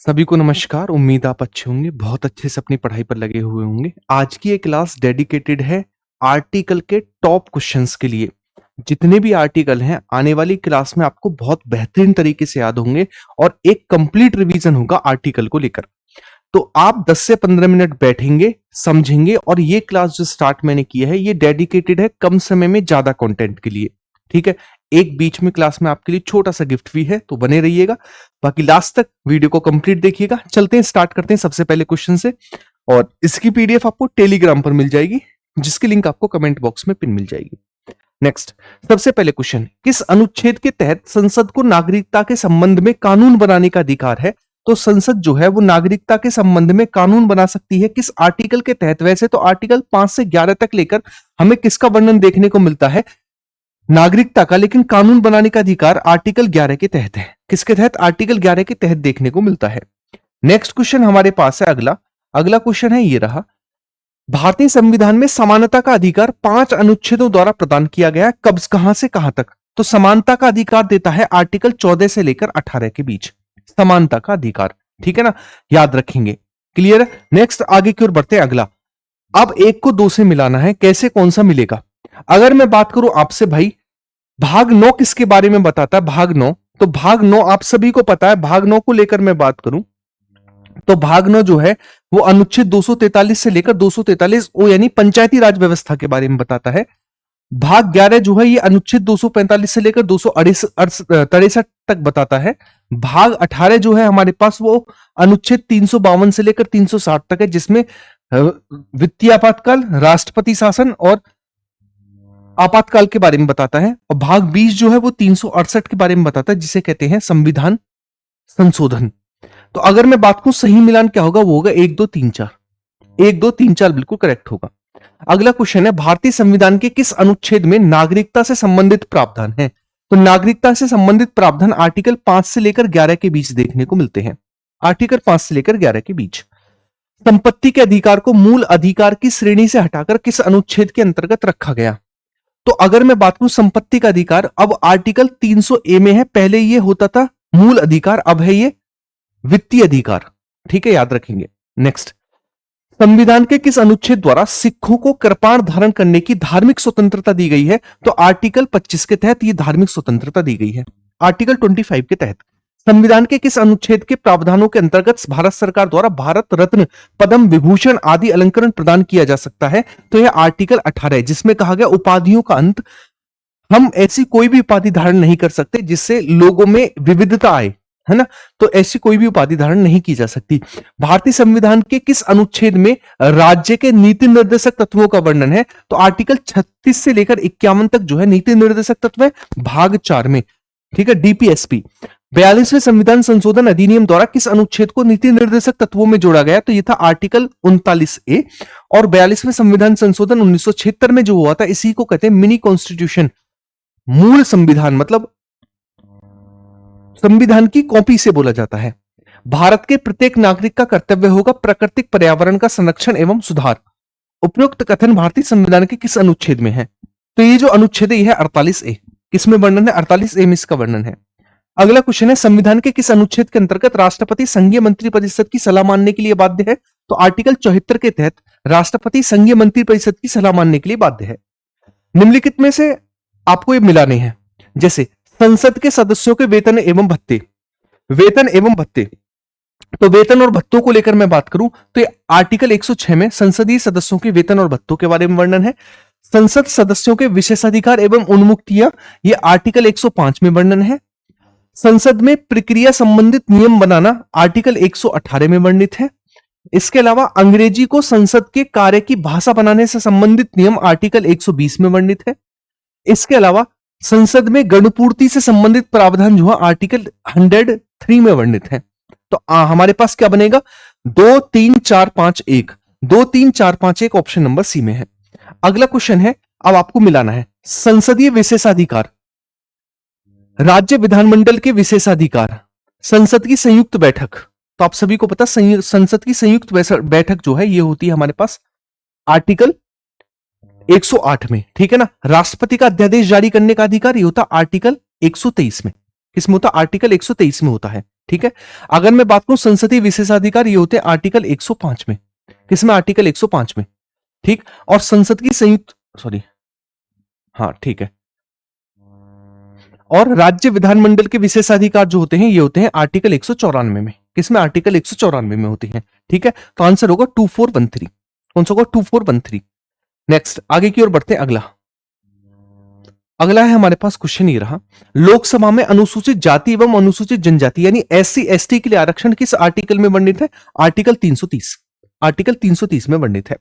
सभी को नमस्कार। उम्मीद आप अच्छे होंगे, बहुत अच्छे से अपनी पढ़ाई पर लगे हुए होंगे। आज की ये क्लास डेडिकेटेड है आर्टिकल के टॉप क्वेश्चंस के लिए। जितने भी आर्टिकल हैं आने वाली क्लास में आपको बहुत बेहतरीन तरीके से याद होंगे और एक कंप्लीट रिवीजन होगा आर्टिकल को लेकर। तो आप 10 से 15 मिनट बैठेंगे, समझेंगे, और ये क्लास जो स्टार्ट मैंने किया है ये डेडिकेटेड है कम समय में ज्यादा कंटेंट के लिए। ठीक है, एक बीच में क्लास में आपके लिए छोटा सा गिफ्ट भी है, तो बने रहिएगा। बाकी लास्ट तक वीडियो को कंप्लीट देखिएगा। चलते हैं, स्टार्ट करते हैं सबसे पहले क्वेश्चन से, और इसकी पीडीएफ आपको टेलीग्राम पर मिल जाएगी, जिसकी लिंक आपको कमेंट बॉक्स में पिन मिल जाएगी। नेक्स्ट, सबसे पहले क्वेश्चन, किस अनुच्छेद के तहत संसद को नागरिकता के संबंध में कानून बनाने का अधिकार है? तो संसद जो है वो नागरिकता के संबंध में कानून बना सकती है किस आर्टिकल के तहत? वैसे तो आर्टिकल 5 से 11 तक लेकर हमें किसका वर्णन देखने को मिलता है? नागरिकता का, लेकिन कानून बनाने का अधिकार आर्टिकल 11 के तहत है। किसके तहत? आर्टिकल 11 के तहत देखने को मिलता है। नेक्स्ट क्वेश्चन हमारे पास है अगला क्वेश्चन है ये रहा, भारतीय संविधान में समानता का अधिकार 5 अनुच्छेदों द्वारा प्रदान किया गया है। कब, कहां से कहां तक? तो समानता का अधिकार देता है आर्टिकल 14 से लेकर 18 के बीच, समानता का अधिकार। ठीक है ना, याद रखेंगे। क्लियर है? नेक्स्ट आगे की ओर बढ़ते हैं। अगला, अब एक को 2 से मिलाना है, कैसे, कौन सा मिलेगा? अगर मैं बात करूं आपसे, भाई भाग 9 किसके बारे में बताता है? भाग 9, तो भाग 9 आप सभी को पता है। भाग 9 को लेकर मैं बात करूं तो भाग 9 जो है वो अनुच्छेद 243 से लेकर 243 ओ यानी पंचायती राज व्यवस्था के बारे में बताता है। भाग 11 जो है ये अनुच्छेद 245 से लेकर 263 तक बताता है। भाग 18 जो है हमारे पास वो अनुच्छेद 352 से लेकर 360 तक है, जिसमें वित्तीय आपातकाल, राष्ट्रपति शासन और आपातकाल के बारे में बताता है। और भाग 20 जो है वो 368 के बारे में बताता है, जिसे कहते हैं संविधान संशोधन। तो अगर मैं बात करूं सही मिलान क्या होगा, वो होगा 1 2 3 4। 1 2 3 4 बिल्कुल करेक्ट होगा। अगला क्वेश्चन है, भारतीय संविधान के किस अनुच्छेद में नागरिकता से संबंधित प्रावधान है? तो नागरिकता से संबंधित प्रावधान आर्टिकल 5 से लेकर 11 के बीच देखने को मिलते हैं। आर्टिकल 5 से लेकर 11 के बीच। संपत्ति के अधिकार को मूल अधिकार की श्रेणी से हटाकर किस अनुच्छेद के अंतर्गत रखा गया? तो अगर मैं बात करूं संपत्ति का अधिकार, अब आर्टिकल 300 ए में है। पहले ये होता था मूल अधिकार, अब है ये वित्तीय अधिकार। ठीक है, याद रखेंगे। नेक्स्ट, संविधान के किस अनुच्छेद द्वारा सिखों को कृपाण धारण करने की धार्मिक स्वतंत्रता दी गई है? तो आर्टिकल 25 के तहत ये धार्मिक स्वतंत्रता दी गई है। आर्टिकल 25 के तहत। संविधान के किस अनुच्छेद के प्रावधानों के अंतर्गत भारत सरकार द्वारा भारत रत्न, पद्म विभूषण आदि अलंकरण प्रदान किया जा सकता है? तो यह आर्टिकल 18 है, जिसमें कहा गया उपाधियों का अंत, हम ऐसी कोई भी उपाधि धारण नहीं कर सकते जिससे लोगों में विविधता आए, है ना। तो ऐसी कोई भी उपाधि धारण नहीं की जा सकती। भारतीय संविधान के किस अनुच्छेद में राज्य के नीति निर्देशक तत्वों का वर्णन है? तो आर्टिकल 36 से लेकर 51 तक जो है नीति निर्देशक तत्व है, भाग 4 में। ठीक है, डीपीएसपी। 42वें संविधान संशोधन अधिनियम द्वारा किस अनुच्छेद को नीति निर्देशक तत्वों में जोड़ा गया? तो यह था आर्टिकल 39A। और 42वें संविधान संशोधन 1976 में जो हुआ था, इसी को कहते हैं मिनी कॉन्स्टिट्यूशन। मूल संविधान मतलब संविधान की कॉपी से बोला जाता है। भारत के प्रत्येक नागरिक का कर्तव्य होगा प्राकृतिक पर्यावरण का संरक्षण एवं सुधार। उपयुक्त कथन भारतीय संविधान के किस अनुच्छेद में है? तो ये जो अनुच्छेद है, यह है 48A। किसमें वर्णन है? 48A में इसका वर्णन है। अगला क्वेश्चन है, संविधान के किस अनुच्छेद के अंतर्गत राष्ट्रपति संघीय मंत्रिपरिषद की सलाह मानने के लिए बाध्य है? तो आर्टिकल 74 के तहत राष्ट्रपति संघीय मंत्रिपरिषद की सलाह मानने के लिए बाध्य है। निम्नलिखित में से आपको ये मिलाने हैं, जैसे संसद के सदस्यों के वेतन एवं भत्ते। वेतन एवं भत्ते, तो वेतन और भत्तों को लेकर मैं बात करूं तो ये आर्टिकल 106 में संसदीय सदस्यों के वेतन और भत्तों के बारे में वर्णन है। संसद सदस्यों के विशेषाधिकार एवं उन्मुक्तियां, ये आर्टिकल 105 में वर्णन है। संसद में प्रक्रिया संबंधित नियम बनाना, आर्टिकल 118 में वर्णित है। इसके अलावा अंग्रेजी को संसद के कार्य की भाषा बनाने से संबंधित नियम आर्टिकल 120 में वर्णित है। इसके अलावा संसद में गणपूर्ति से संबंधित प्रावधान जो है आर्टिकल 103 में वर्णित है। तो हमारे पास क्या बनेगा? 2 3 4 5 1। 2 3 4 5 1 ऑप्शन नंबर सी में है। अगला क्वेश्चन है, अब आपको मिलाना है संसदीय विशेषाधिकार, राज्य विधानमंडल के विशेषाधिकार, संसद की संयुक्त बैठक। तो आप सभी को पता संसद की संयुक्त बैठक जो है ये होती है हमारे पास आर्टिकल 108 में। ठीक है ना। राष्ट्रपति का अध्यादेश जारी करने का अधिकार ये होता आर्टिकल 123 में। किसमें होता? आर्टिकल 123 में होता है। ठीक है। अगर मैं बात करूं संसदीय विशेषाधिकार, ये होते हैं आर्टिकल 105 में। किसमें? आर्टिकल 105 में। ठीक। और संसद की संयुक्त, सॉरी, हाँ ठीक है। और राज्य विधानमंडल के विशेषाधिकार जो होते हैं ये होते हैं आर्टिकल 194 में। किसमें? आर्टिकल 194 में होती हैं। ठीक है। तो आंसर होगा 2413। कौन सा होगा? 2413। नेक्स्ट आगे की ओर बढ़ते हैं। अगला है हमारे पास क्वेश्चन ये रहा, लोकसभा में अनुसूचित जाति एवं अनुसूचित जनजाति यानी एससी एसटी के लिए आरक्षण किस आर्टिकल में वर्णित है? आर्टिकल 330। आर्टिकल 330 में वर्णित है।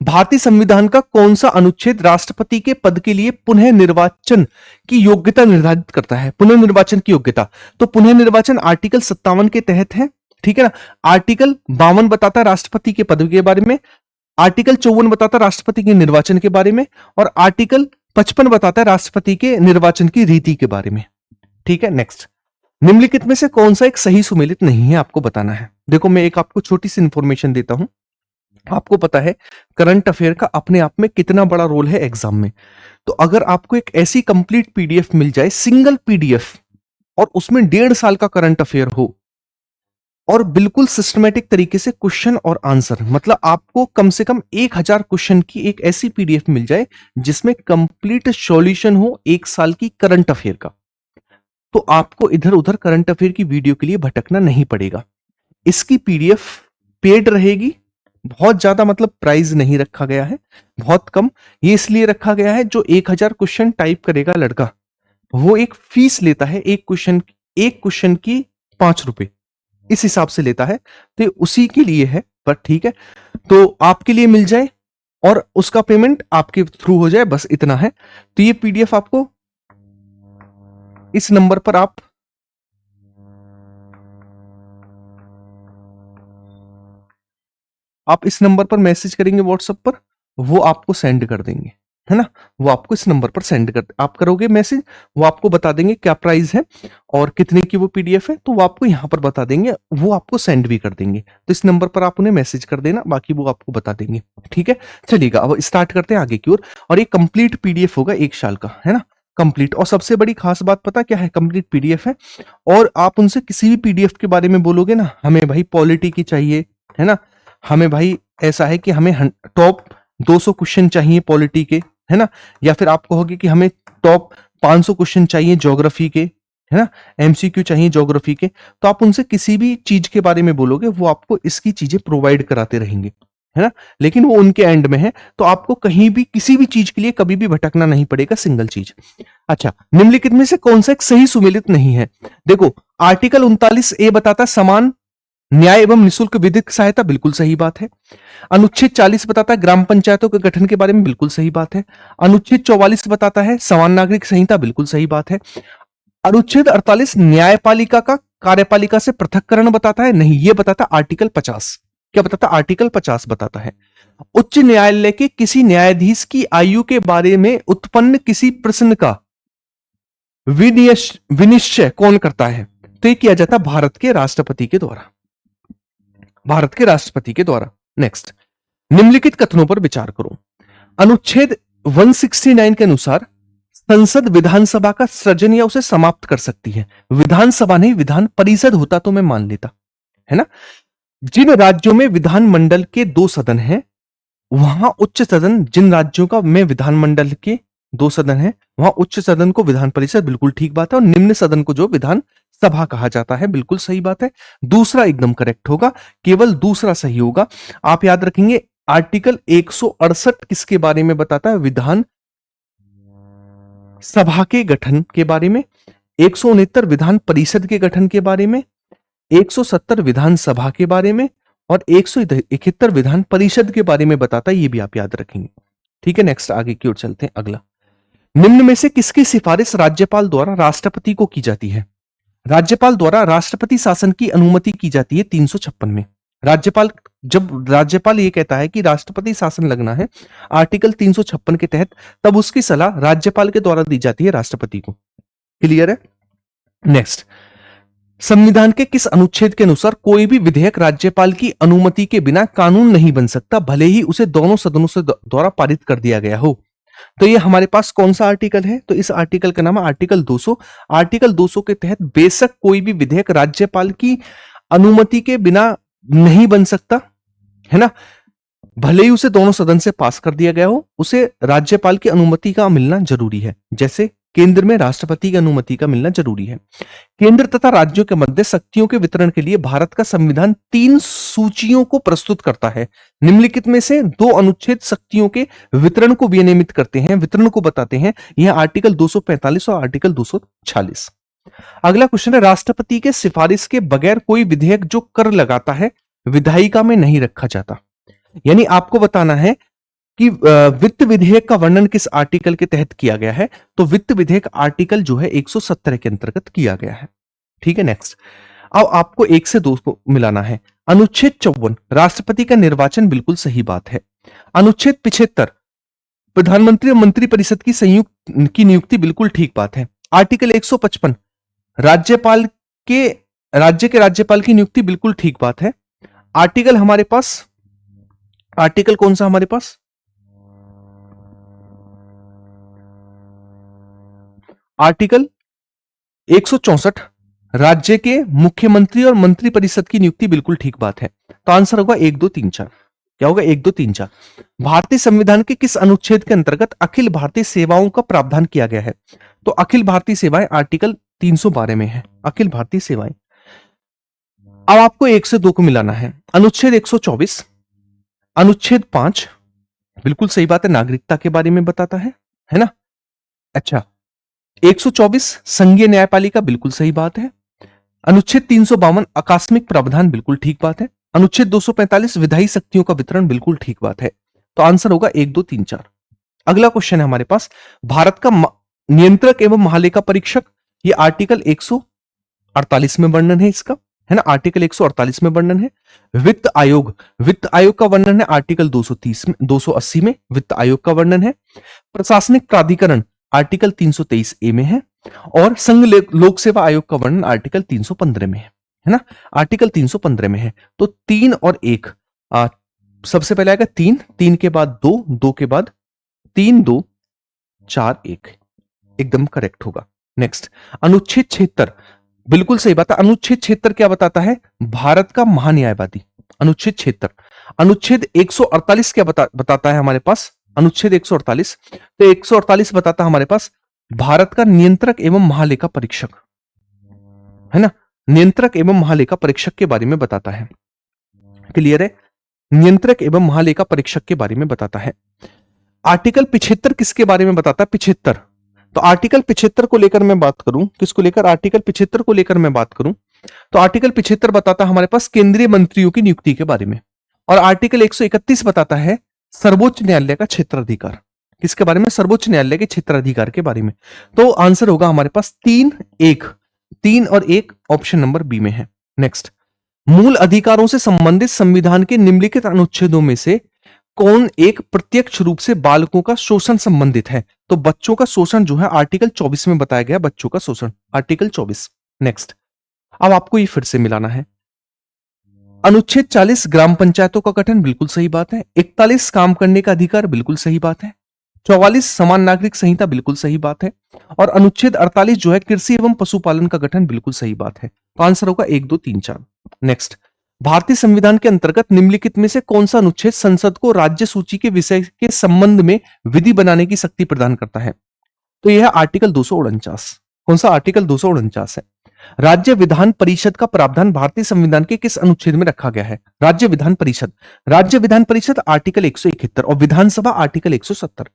भारतीय संविधान का कौन सा अनुच्छेद राष्ट्रपति के पद के लिए पुनः निर्वाचन की योग्यता निर्धारित करता है? पुनः निर्वाचन की योग्यता, तो पुनः निर्वाचन आर्टिकल 57 के तहत है। ठीक है ना। आर्टिकल 52 बताता है राष्ट्रपति के पद के बारे में, आर्टिकल 54 बताता है राष्ट्रपति के निर्वाचन के बारे में, और आर्टिकल 55 बताता है राष्ट्रपति के निर्वाचन की रीति के बारे में। ठीक है। नेक्स्ट, निम्नलिखित में से कौन सा एक सही सुमेलित नहीं है, आपको बताना है। देखो मैं एक आपको छोटी सी इंफॉर्मेशन देता हूं। आपको पता है करंट अफेयर का अपने आप में कितना बड़ा रोल है एग्जाम में। तो अगर आपको एक ऐसी कंप्लीट पीडीएफ मिल जाए, सिंगल पीडीएफ, और उसमें 1.5 साल का करंट अफेयर हो और बिल्कुल सिस्टमेटिक तरीके से क्वेश्चन और आंसर, मतलब आपको कम से कम 1000 क्वेश्चन की एक ऐसी पीडीएफ मिल जाए जिसमें कंप्लीट सॉल्यूशन हो 1 साल की करंट अफेयर का, तो आपको इधर उधर करंट अफेयर की वीडियो के लिए भटकना नहीं पड़ेगा। इसकी पीडीएफ पेड रहेगी, बहुत ज्यादा मतलब प्राइस नहीं रखा गया है, बहुत कम। ये इसलिए रखा गया है जो 1000 क्वेश्चन टाइप करेगा लड़का, वो एक फीस लेता है एक क्वेश्चन की 5 रुपए, इस हिसाब से लेता है, तो उसी के लिए है। पर ठीक है, तो आपके लिए मिल जाए और उसका पेमेंट आपके थ्रू हो जाए, बस इतना है। तो ये पीडीएफ आपको इस नंबर पर आप इस नंबर पर मैसेज करेंगे व्हाट्सएप पर, वो आपको सेंड कर देंगे, है ना। वो आपको इस नंबर पर सेंड कर, आप करोगे मैसेज, वो आपको बता देंगे क्या प्राइस है और कितने की वो पीडीएफ है, तो वो आपको यहां पर बता देंगे, वो आपको सेंड भी कर देंगे। तो इस नंबर पर आप उन्हें मैसेज कर देना, बाकी वो आपको बता देंगे। ठीक है, चलिएगा अब स्टार्ट करते हैं आगे की ओर। और ये कंप्लीट पीडीएफ होगा 1 साल का, है ना, कंप्लीट। और सबसे बड़ी खास बात पता क्या है? कंप्लीट पीडीएफ है, और आप उनसे किसी भी पीडीएफ के बारे में बोलोगे ना, हमें भाई पॉलिटी की चाहिए, है ना, हमें भाई ऐसा है कि हमें टॉप 200 क्वेश्चन चाहिए पॉलिटी के, है ना, या फिर आप कहोगे कि हमें टॉप 500 क्वेश्चन चाहिए ज्योग्राफी के, है ना, एमसीक्यू चाहिए ज्योग्राफी के, तो आप उनसे किसी भी चीज के बारे में बोलोगे, वो आपको इसकी चीजें प्रोवाइड कराते रहेंगे, है ना। लेकिन वो उनके एंड में है, तो आपको कहीं भी किसी भी चीज के लिए कभी भी भटकना नहीं पड़ेगा, सिंगल चीज। अच्छा, निम्नलिखित में से कौन सा एक सही सुमेलित नहीं है? देखो आर्टिकल 39A बताता है समान न्याय एवं निःशुल्क विधिक सहायता, बिल्कुल सही बात है। अनुच्छेद 40 बताता है ग्राम पंचायतों के गठन के बारे में, बिल्कुल सही बात है। अनुच्छेद 44 बताता है समान नागरिक संहिता, बिल्कुल सही बात है। अनुच्छेद 48 न्यायपालिका का कार्यपालिका से पृथक्करण बताता है, नहीं, ये बताता है आर्टिकल 50। क्या बताता? आर्टिकल 50 बताता है उच्च न्यायालय के किसी न्यायाधीश की आयु के बारे में उत्पन्न किसी प्रश्न का विनिश्चय कौन करता है? तो ये किया जाता है भारत के राष्ट्रपति के द्वारा, भारत के राष्ट्रपति के द्वारा। नेक्स्ट, निम्नलिखित कथनों पर विचार करो। अनुच्छेद 169 के अनुसार संसद विधानसभा का सृजन या उसे समाप्त कर सकती है। विधानसभा नहीं, विधान परिषद होता तो मैं मान लेता, है ना। जिन राज्यों में विधानमंडल के 2 सदन हैं, वहां उच्च सदन, जिन राज्यों का में विधानमंडल के 2 सदन हैं, वहां उच्च सदन को विधान परिषद, बिल्कुल ठीक बात है, और निम्न सदन को जो विधान सभा कहा जाता है, बिल्कुल सही बात है। दूसरा एकदम करेक्ट होगा, केवल दूसरा सही होगा। आप याद रखेंगे आर्टिकल 168 किसके बारे में बताता है? विधान सभा के गठन के बारे में। 169 विधान परिषद के गठन के बारे में, 170 विधानसभा के बारे में, और 171 विधान परिषद के बारे में बताता है, ये भी आप याद रखेंगे। ठीक है, नेक्स्ट आगे की ओर चलते हैं। अगला, निम्न में से किसकी सिफारिश राज्यपाल द्वारा राष्ट्रपति को की जाती है? राज्यपाल द्वारा राष्ट्रपति शासन की अनुमति की जाती है 356 में। जब राज्यपाल ये कहता है कि राष्ट्रपति शासन लगना है आर्टिकल 356 के तहत, तब उसकी सलाह राज्यपाल के द्वारा दी जाती है राष्ट्रपति को। क्लियर है? नेक्स्ट, संविधान के किस अनुच्छेद के अनुसार कोई भी विधेयक राज्यपाल की अनुमति के बिना कानून नहीं बन सकता, भले ही उसे दोनों सदनों से द्वारा पारित कर दिया गया हो? तो ये हमारे पास कौन सा आर्टिकल है? तो इस आर्टिकल का नाम है आर्टिकल 200। आर्टिकल 200 के तहत बेशक कोई भी विधेयक राज्यपाल की अनुमति के बिना नहीं बन सकता, है ना, भले ही उसे दोनों सदन से पास कर दिया गया हो, उसे राज्यपाल की अनुमति का मिलना जरूरी है। जैसे केंद्र में राष्ट्रपति की अनुमति का मिलना जरूरी है। केंद्र तथा राज्यों के मध्य शक्तियों के वितरण के लिए भारत का संविधान 3 सूचियों को प्रस्तुत करता है। निम्नलिखित में से 2 अनुच्छेद शक्तियों के वितरण को विनियमित करते हैं, वितरण को बताते हैं। यह आर्टिकल 245 और आर्टिकल 246। अगला क्वेश्चन है, राष्ट्रपति के सिफारिश के बगैर कोई विधेयक जो कर लगाता है विधायिका में नहीं रखा जाता। यानी आपको बताना है कि वित्त विधेयक का वर्णन किस आर्टिकल के तहत किया गया है। तो वित्त विधेयक आर्टिकल जो है 117 के अंतर्गत किया गया है। ठीक है, नेक्स्ट। अब आपको 1 से 2 को मिलाना है। अनुच्छेद 54 राष्ट्रपति का निर्वाचन बिल्कुल सही बात है। अनुच्छेद 75 प्रधानमंत्री और मंत्रिपरिषद की संयुक्त की नियुक्ति बिल्कुल ठीक बात है। आर्टिकल 155 राज्यपाल के राज्य के राज्यपाल की नियुक्ति बिल्कुल ठीक बात है। आर्टिकल हमारे पास, आर्टिकल कौन सा हमारे पास? आर्टिकल 164 राज्य के मुख्यमंत्री और मंत्रिपरिषद की नियुक्ति बिल्कुल ठीक बात है। तो आंसर होगा 1 2 3 4। क्या होगा? 1 2 3 4। भारतीय संविधान के किस अनुच्छेद के अंतर्गत अखिल भारतीय सेवाओं का प्रावधान किया गया है? तो अखिल भारतीय सेवाएं आर्टिकल 312 में है, अखिल भारतीय सेवाएं। अब आपको 1 से 2 को मिलाना है। अनुच्छेद 124 अनुच्छेद 5 बिल्कुल सही बात है, नागरिकता के बारे में बताता है ना। अच्छा, 124 संघीय न्यायपालिका बिल्कुल सही बात है। अनुच्छेद 352 आकस्मिक प्रावधान बिल्कुल ठीक बात है। अनुच्छेद 245 विधायी शक्तियों का वितरण बिल्कुल ठीक बात है। तो आंसर होगा 1 2 3 4। अगला क्वेश्चन है हमारे पास, भारत का नियंत्रक एवं महालेखा परीक्षक, ये आर्टिकल 148 में वर्णन है इसका, है ना, आर्टिकल 148 में वर्णन है। वित्त आयोग, वित्त आयोग का वर्णन है आर्टिकल 230 में, 280 में वित्त आयोग का वर्णन है। प्रशासनिक प्राधिकरण आर्टिकल 323 ए में है और संघ लोक सेवा आयोग का वर्णन आर्टिकल 315 में है ना, आर्टिकल 315 में है। तो 3 और 1 सबसे पहले आएगा 3, 3 के बाद 2, 2 के बाद 3 2 4 1, एकदम करेक्ट होगा। नेक्स्ट, अनुच्छेद 76 बिल्कुल सही बात है। अनुच्छेद 76 क्या बताता है? भारत का महान्यायवादी, अनुच्छेद 76। अनुच्छेद 148 क्या बताता है हमारे पास? अनुच्छेद 148, तो 148 बताता है हमारे पास भारत का नियंत्रक एवं महालेखा परीक्षक, है ना, नियंत्रक एवं महालेखा परीक्षक के बारे में बताता है। क्लियर है? नियंत्रक एवं महालेखा परीक्षक के बारे में बताता है। आर्टिकल 75 किसके बारे में बताता है? 75। तो आर्टिकल 75 को लेकर मैं बात करूं, किसको लेकर? आर्टिकल 75 को लेकर मैं बात करूं तो आर्टिकल 75 बताता है हमारे पास केंद्रीय मंत्रियों की नियुक्ति के बारे में, और आर्टिकल 131 बताता है सर्वोच्च न्यायालय का क्षेत्राधिकार। किसके बारे में? सर्वोच्च न्यायालय के क्षेत्राधिकार के बारे में। तो आंसर होगा हमारे पास 3 1, 3 और 1 ऑप्शन नंबर बी में है। नेक्स्ट, मूल अधिकारों से संबंधित संविधान के निम्नलिखित अनुच्छेदों में से कौन एक प्रत्यक्ष रूप से बालकों का शोषण संबंधित है? तो बच्चों का शोषण जो है आर्टिकल 24 में बताया गया, बच्चों का शोषण, आर्टिकल 24। नेक्स्ट, अब आपको ये फिर से मिलाना है। अनुच्छेद 40 ग्राम पंचायतों का गठन बिल्कुल सही बात है। 41 काम करने का अधिकार बिल्कुल सही बात है। 44 समान नागरिक संहिता बिल्कुल सही बात है। और अनुच्छेद 48 जो है कृषि एवं पशुपालन का गठन बिल्कुल सही बात है। तो आंसर होगा 1 2 3 4। नेक्स्ट, भारतीय संविधान के अंतर्गत निम्नलिखित में से कौन सा अनुच्छेद संसद को राज्य सूची के विषय के संबंध में विधि बनाने की शक्ति प्रदान करता है? तो यह है आर्टिकल 249। कौन सा? आर्टिकल 249 है। राज्य विधान परिषद का प्रावधान भारतीय संविधान के किस अनुच्छेद में रखा गया है? राज्य विधान परिषद, राज्य विधान परिषद आर्टिकल 171 और विधानसभा आर्टिकल 170।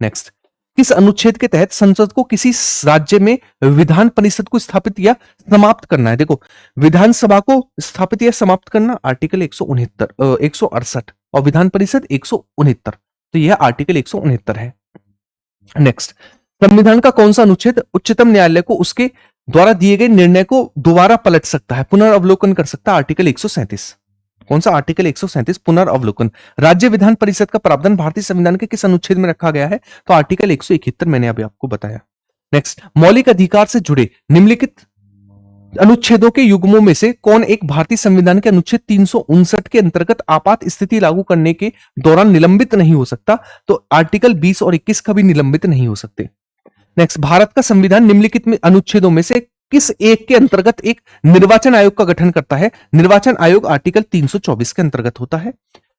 नेक्स्ट, किस अनुच्छेद के तहत संसद को किसी राज्य में विधान परिषद को स्थापित या समाप्त करना है? देखो, विधानसभा को स्थापित या समाप्त करना आर्टिकल 168 और विधान परिषद 169। तो यह आर्टिकल 169 है। नेक्स्ट, संविधान का कौन सा अनुच्छेद उच्चतम न्यायालय को उसके द्वारा दिए गए निर्णय को दोबारा पलट सकता है, पुनर्अवलोकन कर सकता है? आर्टिकल 137। कौन सा? आर्टिकल 137 पुनर्अवलोकन। राज्य विधान परिषद का प्रावधान भारतीय संविधान के किस अनुच्छेद में रखा गया है? तो आर्टिकल 171 मैंने अभी आपको बताया। नेक्स्ट, मौलिक अधिकार से जुड़े निम्नलिखित अनुच्छेदों के युग्मों में से कौन एक भारतीय संविधान के अनुच्छेद 359 के अंतर्गत आपात स्थिति लागू करने के दौरान निलंबित नहीं हो सकता? तो आर्टिकल 20 और 21 कभी निलंबित नहीं हो सकते। नेक्स्ट, भारत का संविधान निम्नलिखित में अनुच्छेदों में से किस एक के अंतर्गत एक निर्वाचन आयोग का गठन करता है? निर्वाचन आयोग आर्टिकल 324 के अंतर्गत होता है।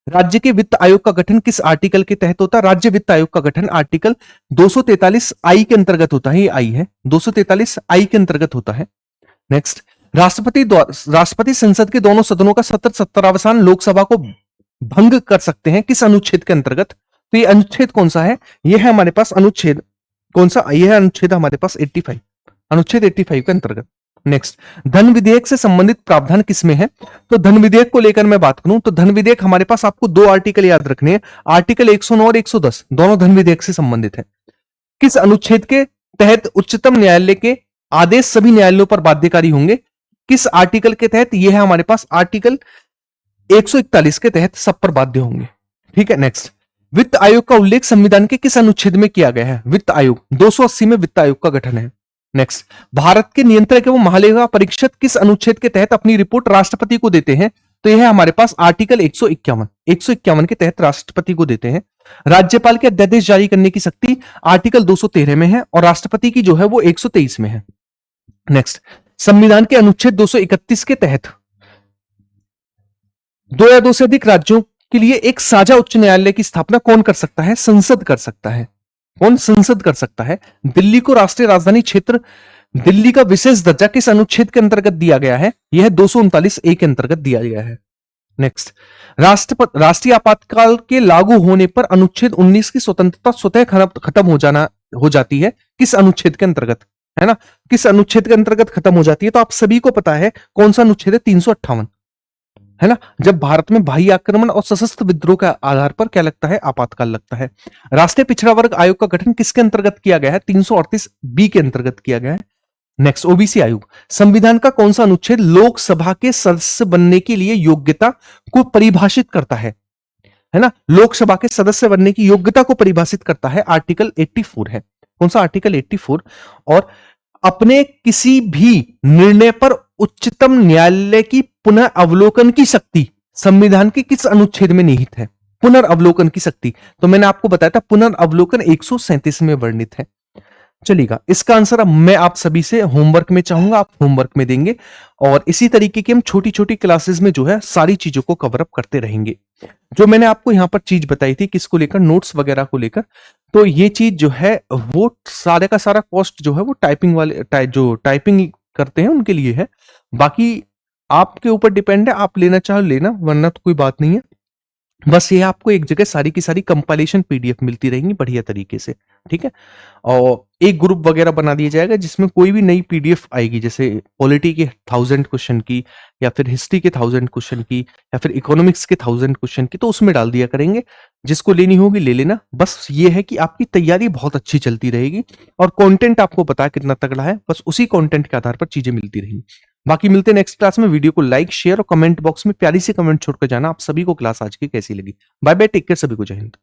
राज्य के वित्त आयोग का गठन किस आर्टिकल के तहत होता है? राज्य वित्त आयोग का गठन आर्टिकल 243 आई के अंतर्गत होता है। ये आई है, 243 आई के अंतर्गत होता है। नेक्स्ट, राष्ट्रपति संसद के दोनों सदनों का सत्तावसान लोकसभा को भंग कर सकते हैं किस अनुच्छेद के अंतर्गत? तो ये अनुच्छेद कौन सा है? ये है हमारे पास अनुच्छेद कौन सा? ये है अनुच्छेद हमारे पास 85, अनुच्छेद 85 के अंतर्गत। नेक्स्ट, धन विधेयक से संबंधित प्रावधान किसमें है? तो धन विधेयक को लेकर मैं बात करूं तो धन विधेयक हमारे पास आपको दो आर्टिकल याद रखने हैं, आर्टिकल 109 और 110, दोनों धन विधेयक से संबंधित है। किस अनुच्छेद के तहत उच्चतम न्यायालय के आदेश सभी न्यायालयों पर बाध्यकारी होंगे? किस आर्टिकल के तहत? यह है हमारे पास आर्टिकल 141 के तहत सब पर बाध्य होंगे। ठीक है। नेक्स्ट, वित्त आयोग का उल्लेख संविधान के किस अनुच्छेद में किया गया है? वित्त आयोग 280 में वित्त आयोग का गठन है। नेक्स्ट, भारत के नियंत्रक एवं महालेखा परीक्षक किस अनुच्छेद के तहत अपनी रिपोर्ट राष्ट्रपति को देते हैं? तो यह है हमारे पास आर्टिकल 151 के तहत राष्ट्रपति को देते हैं। राज्यपाल के अध्यादेश जारी करने की शक्ति आर्टिकल 213 में है और राष्ट्रपति की जो है वो 123 में है। नेक्स्ट, संविधान के अनुच्छेद 231 के तहत दो या दो से अधिक राज्यों के लिए एक साझा उच्च न्यायालय की स्थापना कौन कर सकता है? संसद कर सकता है। कौन? संसद कर सकता है। दिल्ली को राष्ट्रीय राजधानी क्षेत्र दिल्ली का विशेष दर्जा किस अनुच्छेद के अंतर्गत दिया गया है? यह 239 ए के अंतर्गत दिया गया है। नेक्स्ट, राष्ट्रीय आपातकाल के लागू होने पर अनुच्छेद 19 की स्वतंत्रता स्वतः खत्म हो जाती है किस अनुच्छेद के अंतर्गत? है ना, किस अनुच्छेद के अंतर्गत खत्म हो जाती है? तो आप सभी को पता है कौन सा अनुच्छेद है? 358, है ना, जब भारत में बाह्य आक्रमण और सशस्त्र विद्रोह के आधार पर क्या लगता है? आपातकाल लगता है। राष्ट्रीय पिछड़ा वर्ग आयोग का गठन किसके अंतर्गत किया गया है? 338 बी के अंतर्गत किया गया है। नेक्स्ट, ओबीसी आयोग। संविधान का कौन सा अनुच्छेद लोकसभा के सदस्य बनने के लिए योग्यता को परिभाषित करता है? है ना, लोकसभा के सदस्य बनने की योग्यता को परिभाषित करता है आर्टिकल 84 है। कौन सा? आर्टिकल 84। और अपने किसी भी निर्णय पर उच्चतम न्यायालय की पुनर्अवलोकन की शक्ति संविधान के किस अनुच्छेद में निहित है? पुनर्अवलोकन की शक्ति, तो मैंने आपको बताया था पुनर्अवलोकन 137 में वर्णित है। चलिएगा, इसका आंसर अब मैं आप सभी से होमवर्क में चाहूंगा, आप होमवर्क में देंगे और इसी तरीके की हम छोटी छोटी क्लासेस में जो है सारी चीजों को कवर अप करते रहेंगे। जो मैंने आपको यहां पर चीज बताई थी किसको लेकर, नोट्स वगैरह को लेकर, तो ये चीज जो है वो सारे का सारा कॉस्ट जो है वो जो टाइपिंग करते हैं उनके लिए है। बाकी आपके ऊपर डिपेंड है, आप लेना चाहो लेना, वरना तो कोई बात नहीं है। बस ये आपको एक जगह सारी की सारी कंपाइलेशन पीडीएफ मिलती रहेंगी बढ़िया तरीके से। ठीक है, और एक ग्रुप वगैरह बना दिया जाएगा जिसमें कोई भी नई पीडीएफ आएगी, जैसे पॉलिटी के 1000 क्वेश्चन की, या फिर हिस्ट्री के 1000 क्वेश्चन की, या फिर इकोनॉमिक्स के 1000 क्वेश्चन की, तो उसमें डाल दिया करेंगे। जिसको लेनी होगी ले लेना। बस ये है कि आपकी तैयारी बहुत अच्छी चलती रहेगी और कंटेंट आपको पता है कितना तगड़ा है, बस उसी कंटेंट के आधार पर चीजें मिलती रहेंगी। बाकी मिलते हैं नेक्स्ट क्लास में। वीडियो को लाइक, शेयर और कमेंट बॉक्स में प्यारी सी कमेंट छोड़कर जाना आप सभी को क्लास आज की कैसी लगी। बाय बाय, टेक केयर, सभी को जय हिंद।